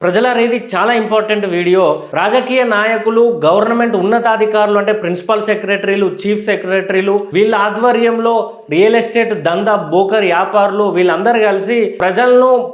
ప్రజలారా ఇది చాలా ఇంపార్టెంట్ వీడియో. రాజకీయ నాయకులు, గవర్నమెంట్ ఉన్నతాధికారులు అంటే ప్రిన్సిపల్ సెక్రటరీలు, చీఫ్ సెక్రటరీలు వీళ్ళ ఆధ్వర్యంలో రియల్ ఎస్టేట్ దందా బోకర్ వ్యాపారులు వీళ్ళందరూ కలిసి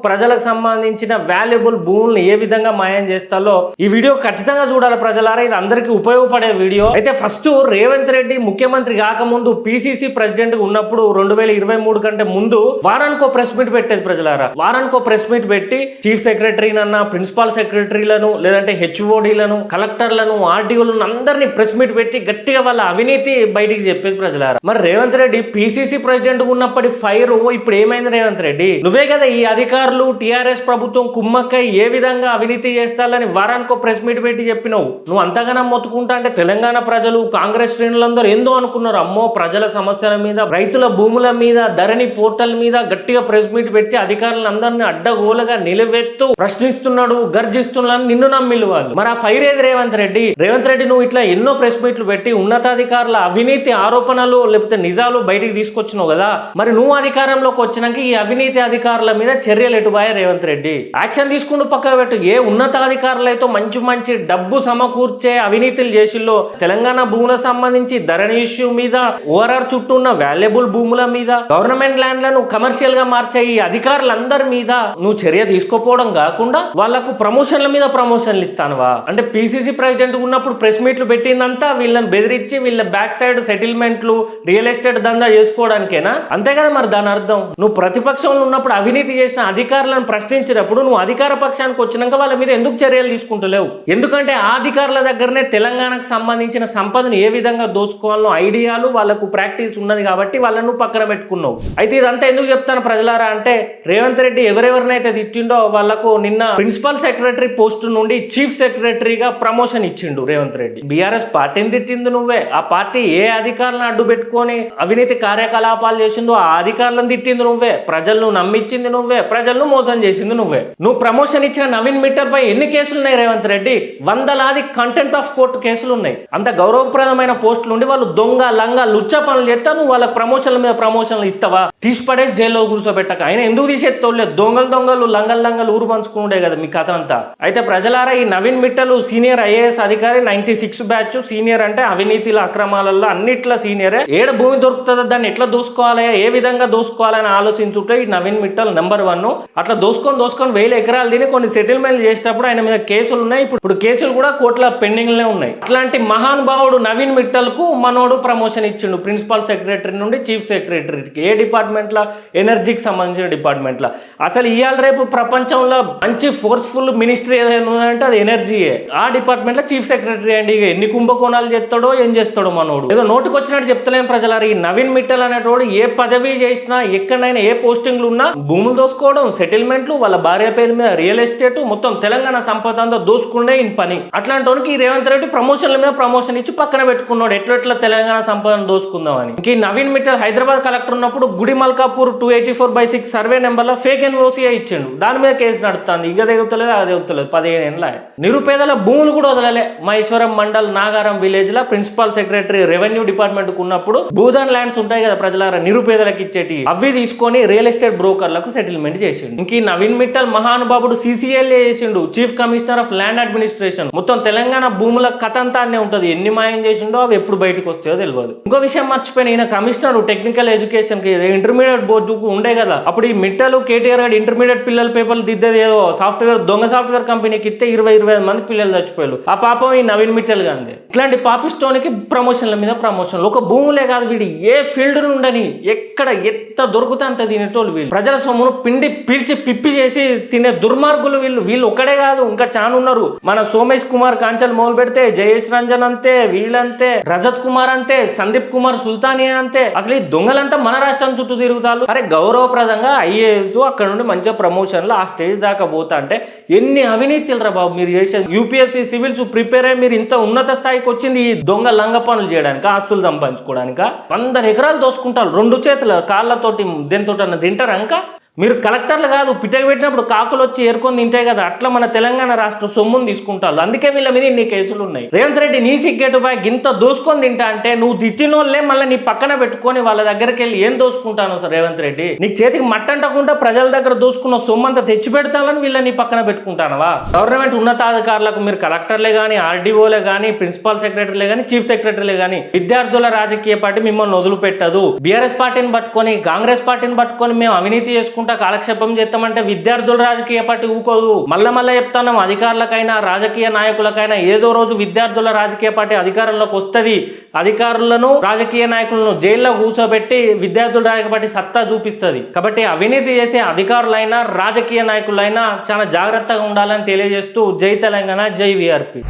ప్రజలకు సంబంధించిన వాల్యుబుల్ భూములను ఏ విధంగా మాయం చేస్తారో ఈ వీడియో ఖచ్చితంగా చూడాలి ప్రజలారా. ఇది అందరికీ ఉపయోగపడే వీడియో. అయితే ఫస్ట్ రేవంత్ రెడ్డి ముఖ్యమంత్రి కాకముందు పిసిసి ప్రెసిడెంట్ ఉన్నప్పుడు 2023 కంటే ముందు వారానికో ప్రెస్ మీట్ పెట్టేది ప్రజలారా. వారానికో ప్రెస్ మీట్ పెట్టి చీఫ్ సెక్రటరీనన్నా, ప్రిన్సిపల్ సెక్రటరీలను, లేదంటే హెచ్ఓడీలను, కలెక్టర్లను, ఆర్డీఓలను అందరినీ ప్రెస్ మీట్ పెట్టి గట్టిగా వాళ్ళ అవినీతి బయటికి చెప్పేది ప్రజలారా. మరి రేవంత్ రెడ్డి పిసిసి ప్రెసిడెంట్ ఉన్నప్పటి ఫైర్ ఇప్పుడు ఏమైంది రేవంత్ రెడ్డి? నువ్వే కదా ఈ అధికారులు టిఆర్ఎస్ ప్రభుత్వం కుమ్మక్కై ఏ విధంగా అవినీతి చేస్తారని వారానికో ప్రెస్ మీట్ పెట్టి చెప్పినావు. నువ్వు అంతగానో మొత్తుకుంటా అంటే తెలంగాణ ప్రజలు, కాంగ్రెస్ శ్రేణులందరూ ఏందో అనుకున్నారు. అమ్మో ప్రజల సమస్యల మీద, రైతుల భూముల మీద, ధరణి పోర్టల్ మీద గట్టిగా ప్రెస్ మీట్ పెట్టి అధికారులందరినీ అడ్డగోలుగా నిలవెత్తు ప్రశ్నిస్తున్నాడు, గర్జిస్తున్నాడు, నిన్ను నమ్మిలు వాళ్ళు. మరి ఆ ఫైర్ ఏది రేవంత్ రెడ్డి నువ్వు ఇట్లా ఎన్నో ప్రెస్ మీట్లు పెట్టి ఉన్నతాధికారుల అవినీతి ఆరోపణలు లేకపోతే నిజాలు బయటికి తీసుకొచ్చినావు కదా. మరి నువ్వు అధికారంలోకి వచ్చినాక ఈ అవినీతి అధికారుల మీద చర్యలు ఎటుబాయ రేవంత్ రెడ్డి? యాక్షన్ తీసుకుంటూ పక్కకు పెట్టు. ఏ ఉన్నతాధికారులు అయితే మంచి డబ్బు సమకూర్చే అవినీతులు చేసిల్లో తెలంగాణ భూములకు సంబంధించి ధరణి ఇష్యూ మీద, ఓఆర్ఆర్ చుట్టూ ఉన్న వాల్యుబుల్ భూముల మీద, గవర్నమెంట్ ల్యాండ్లను కమర్షియల్ గా మార్చే ఈ అధికారులందరి మీద నువ్వు చర్య తీసుకోపోవడం కాకుండా వాళ్ళకు ప్రమోషన్ల మీద ప్రమోషన్లు ఇస్తానువా? అంటే పిసిసి ప్రెసిడెంట్ ఉన్నప్పుడు ప్రెస్ మీట్లు పెట్టిందంతా వీళ్ళని బెదిరించి వీళ్ళ బ్యాక్ సైడ్ సెటిల్మెంట్లు, రియల్ ఎస్టేట్ దందా చేసుకోవడానికేనా? అంతే కదా మరి దాని అర్థం. నువ్వు ప్రతిపక్షంలో ఉన్నప్పుడు అవినీతి చేసిన అధికారులను ప్రశ్నించినప్పుడు నువ్వు అధికార పక్షానికి వచ్చినాక వాళ్ళ మీద ఎందుకు చర్యలు తీసుకుంటలేవు? ఎందుకంటే ఆ అధికారుల దగ్గరనే తెలంగాణకు సంబంధించిన సంపదను ఏ విధంగా దోచుకోవాలనో ఐడియాలు వాళ్ళకు ప్రాక్టీస్ ఉన్నది కాబట్టి వాళ్ళను పక్కన పెట్టుకున్నావు. అయితే ఇదంతా ఎందుకు చెప్తాను ప్రజలారా అంటే రేవంత్ రెడ్డి ఎవరెవరినైతే తిట్టిండో వాళ్ళకు నిన్న ప్రిన్సిపల్ సెక్రటరీ పోస్ట్ నుండి చీఫ్ సెక్రటరీగా ప్రమోషన్ ఇచ్చిండు రేవంత్ రెడ్డి. బీఆర్ఎస్ పార్టీని తిట్టింది నువ్వే. ఆ పార్టీ ఏ అధికారులను అడ్డు పెట్టుకొని అవినీతి కార్యకలాపాలు చేసిందో ఆ అధికారులను తిట్టింది నువ్వే. ప్రజలను నమ్మించింది నువ్వే, ప్రజలను మోసం చేసింది నువ్వే. నువ్వు ప్రమోషన్ ఇచ్చిన నవీన్ మిట్టర్ పై ఎన్ని కేసులు ఉన్నాయి రేవంత్ రెడ్డి? వందలాది కంటెంప్ట్ ఆఫ్ కోర్టు కేసులు ఉన్నాయి. అంత గౌరవప్రదమైన పోస్టులు ఉండి వాళ్ళు దొంగ లంగ లుచ్చ పనులు చేస్తా నువ్వు వాళ్ళకి ప్రమోషన్ల మీద ప్రమోషన్లు ఇస్తావా? తీసిపడేసి జైల్లో కూర్చోబెట్టక ఆయన ఎందుకు తీసేస్తోలేదు? దొంగలు లంగలు ఊరు పంచుకుంటే కదా మీ కథ అంతా. అయితే ప్రజలారా ఈ నవీన్ మిట్టలు సీనియర్ ఐఏఎస్ అధికారి, 96 బ్యాచ్ సీనియర్. అంటే అవినీతిల అక్రమాలలో అన్నిట్లా సీనియరే. ఏడ భూమి దొరుకుతుందో దాన్ని ఎట్లా దోసుకోవాలి, ఏ విధంగా దోసుకోవాలని ఆలోచించుంటే ఈ నవీన్ మిట్టల్ నెంబర్ 1. అట్లా దోసుకొని 1000 ఎకరాలు తిని కొన్ని సెటిల్మెంట్ చేసేటప్పుడు ఆయన మీద కేసులు ఉన్నాయి. ఇప్పుడు కేసులు కూడా కోర్టుల పెండింగ్లే ఉన్నాయి. అట్లాంటి మహానుభావుడు నవీన్ మిట్టల్ కు మనోడు ప్రమోషన్ ఇచ్చిండు ప్రిన్సిపల్ సెక్రటరీ నుండి చీఫ్ సెక్రటరీకి. ఏ డిపార్ట్మెంట్ లా? ఎనర్జీకి సంబంధించిన డిపార్ట్మెంట్ లా. అసలు ఇవాళ రేపు ప్రపంచంలో మంచి ఫోర్స్ఫుల్ మినిస్ట్రీ ఏదంటే అది ఎనర్జీయే. ఆ డిపార్ట్మెంట్ లో చీఫ్ సెక్రటరీ అండి. ఎన్ని కుంభకోణాలు చేస్తాడో ఏం చేస్తాడో మనోడు. ఏదో నోటుకు వచ్చినట్టు చెప్తలేని ప్రజలారు. ఈ నవీన్ మిట్టల్ అనేటోడు ఏ పదవి చేసినా, ఎక్కడైనా ఏ పోస్టింగ్లు ఉన్నా భూములు దోసుకోవడం, సెటిల్మెంట్లు, వాళ్ళ భార్య పేరు మీద రియల్ ఎస్టేట్, మొత్తం తెలంగాణ సంపద అంతా దోసుకుండే ఈ పని. అట్లాంటి వానికి ఈ రేవంత్ రెడ్డి ప్రమోషన్ల మీద ప్రమోషన్ ఇచ్చి పక్కన పెట్టుకున్నాడు ఎట్లా తెలంగాణ సంపదను దోసుకుందామని. ఇంక ఈ నవీన్ మిట్టల్ హైదరాబాద్ కలెక్టర్ ఉన్నప్పుడు గుడి మల్కాపూర్ 284/6 సర్వే నెంబర్ లో ఫేక్ ఎన్ఓసీ ఇచ్చిండు. దాని మీద కేసు నడుస్తుంది. ఇక దిగుతలేదు, అది దిగుతలేదు. 15 ఏళ్ళ నిరుపేదల భూములు కూడా వదలలే. మహేశ్వరం మండల్ నాగారం విలేజ్ లా ప్రిన్సిపల్ సెక్రటరీ రెవెన్యూ డిపార్ట్మెంట్ కు ఉన్నప్పుడు భూదాన్ ల్యాండ్స్ ఉంటాయి కదా ప్రజలారా, నిరుపేదలకు ఇచ్చేటి అవి తీసుకొని రియల్ ఎస్టేట్ బ్రోకర్లకు సెటిల్మెంట్ చేసిండు. ఇంక నవీన్ మిట్టల్ మహానుభావుడు సిసిఎల్ఏ చేసిండు, chief commissioner of land administration. మొత్తం తెలంగాణ భూముల కథ అంతా ఉంటది. ఎన్ని మాయం చేసిండో అవి ఎప్పుడు బయటకు వస్తాయో తెలియదు. ఇంకో విషయం మర్చిపోయిన, ఈయన కమిషనర్ టెక్నికల్ ఎడ్యుకేషన్ కి ఇంటర్మీడియట్ బోర్డుకు ఉండే కదా. అప్పుడు ఈ మిట్టలు కేటీఆర్ గారు ఇంటర్మీడియట్ పిల్లల పేపర్లు దిద్దేది ఏదో సాఫ్ట్వేర్ దొంగ సాఫ్ట్వేర్ కంపెనీకి ఇస్తే 20-25 మంది పిల్లలు చచ్చిపోయారు. ఆ పాపం ఈ నవీన్ మిట్టల్ గాంధీ. ఇట్లాంటి పాపిస్టోనికి ప్రమోషన్ల మీద ప్రమోషన్లు. ఒక భూములే కాదు, వీడు ఏ ఫీల్డ్ నుండని ఎక్కడ ఎంత దొరికితే అంత తినేటోళ్ళు వీళ్ళు. ప్రజల సొమ్మును పిండి పీల్చి పిప్పి చేసి తినే దుర్మార్గులు వీళ్ళు ఒక్కడే కాదు, ఇంకా చాలా ఉన్నారు. మన సోమేష్ కుమార్ కాంచల్ మొదలు పెడితే జయేష్ రంజన్ అంతే, వీళ్ళంతే, రజత్ కుమార్ అంతే, సందీప్ కుమార్ సుల్తానియా అంతే. అసలు ఈ దొంగలంతా మన రాష్ట్రం చుట్టూ తిరుగుతారు. అరే గౌరవప్రదంగా ఐఏఎస్ అక్కడ నుండి మంచిగా ప్రమోషన్లు ఆ స్టేజ్ దాకా పోతా అంటే ఎన్ని అవినీతిలు రా బాబు మీరు చేసేది. యూపీఎస్సీ సివిల్స్ ప్రిపేర్ అయ్యి మీరు ఇంత ఉన్నత స్థాయికి వచ్చింది ఈ దొంగ లంగ పనులు చేయడానికి, ఆస్తులు సంపాదించుకోవడానికి. 100 ఎకరాలు దోసుకుంటారు 2 చేతుల కాళ్ళతోటి. దేనితో తింటారా? ఇంకా మీరు కలెక్టర్లు కాదు, పిట్టకు పెట్టినప్పుడు కాకులు వచ్చి ఏరుకొని తింటాయి కదా, అట్లా మన తెలంగాణ రాష్ట్ర సొమ్మును తీసుకుంటారు. అందుకే వీళ్ళ మీద ఇన్ని కేసులు ఉన్నాయి. రేవంత్ రెడ్డి నీ సిగ్గేటుపై గింత దోసుకొని తింటా అంటే నువ్వు తిట్టినోళ్ళే మళ్ళీ నీ పక్కన పెట్టుకొని వాళ్ళ దగ్గరికి వెళ్ళి ఏం దోసుకుంటాను సార్ రేవంత్ రెడ్డి? నీకు చేతికి మట్టంటకుండా ప్రజల దగ్గర దోసుకున్న సొమ్మంతా తెచ్చి పెడతానని వీళ్ళని పక్కన పెట్టుకుంటానవా? గవర్నమెంట్ ఉన్నతాధికారులకు మీరు కలెక్టర్లే కానీ, ఆర్డీఓలే కానీ, ప్రిన్సిపల్ సెక్రటరీలే కానీ, చీఫ్ సెక్రటరీలే కానీ విద్యార్థుల రాజకీయ పార్టీ మిమ్మల్ని వదిలిపెట్టదు. బీఆర్ఎస్ పార్టీని పట్టుకొని, కాంగ్రెస్ పార్టీని పట్టుకొని మేము అవినీతి చేసుకుంటా కాలక్షేపం చేస్తామంటే విద్యార్థుల రాజకీయ పార్టీ ఊకోదు. మళ్ళా చెప్తాను, అధికారులకైనా రాజకీయ నాయకులకైనా ఏదో రోజు విద్యార్థుల రాజకీయ పార్టీ అధికారంలోకి వస్తుంది. అధికారులను, రాజకీయ నాయకులను జైల్లో కూర్చోబెట్టి విద్యార్థుల రాజకీయ పార్టీ సత్తా చూపిస్తుంది. కాబట్టి అవినీతి చేసే అధికారులైనా రాజకీయ నాయకులైనా చాలా జాగ్రత్తగా ఉండాలని తెలియజేస్తూ జై తెలంగాణ, జై వీఆర్పీ.